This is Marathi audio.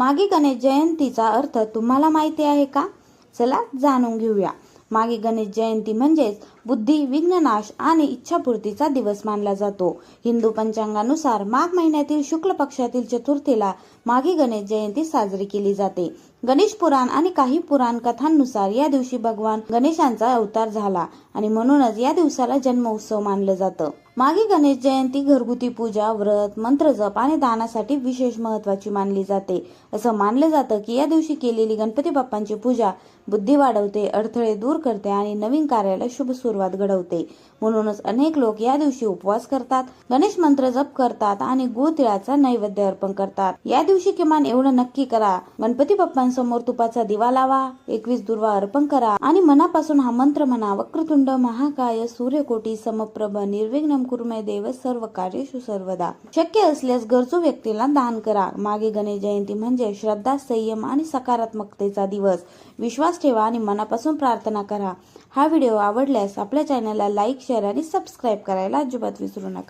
मागी गणेश जयंतीचा अर्थ तुम्हाला माहिती आहे का? चला जाणून घेऊया. मागी गणेश जयंती म्हणजेच बुद्धी, विघ्ननाश आणि इच्छापूर्तीचा दिवस मानला जातो. हिंदू पंचांगानुसार माघ महिन्यातील शुक्ल पक्षातील चतुर्थीला मागी गणेश जयंती साजरी केली जाते. गणेश पुराण आणि काही पुराण कथांनुसार या दिवशी भगवान गणेशांचा अवतार झाला आणि म्हणूनच या दिवसाला जन्मोत्सव मानलं जातं. मागी गणेश जयंती घरगुती पूजा, व्रत, मंत्रजप आणि दानासाठी विशेष महत्त्वाची मानली जाते. असं मानलं जातं की या दिवशी केलेली गणपती बाप्पांची पूजा बुद्धी वाढवते, अडथळे दूर करते आणि नवीन कार्याला शुभ सुरुवात घडवते. म्हणूनच अनेक लोक या दिवशी उपवास करतात, गणेश मंत्र जप करतात आणि गुळ तिळाचा नैवेद्य अर्पण करतात. या दिवशी किमान एवढं नक्की करा, गणपती बाप्पांसमोर तुपाचा दिवा लावा, 21 दुर्वा अर्पण करा आणि मनापासून हा मंत्र म्हणा: वक्रतुंड महाकाय सूर्यकोटी समप्रभ निर्विघ्नं कुरु देव सर्व कार्येषु सर्वदा. शक्य असल्यास गरजू व्यक्तीला दान करा. मागे गणेश जयंती म्हणजे श्रद्धा, संयम आणि सकारात्मकतेचा दिवस. विश्वास ठेवा आणि मनापासून प्रार्थना करा. हा व्हिडिओ आवडल्यास आपल्या चॅनलला लाईक, शेअर आणि सबस्क्राईब करायला अजिबात विसरू नका.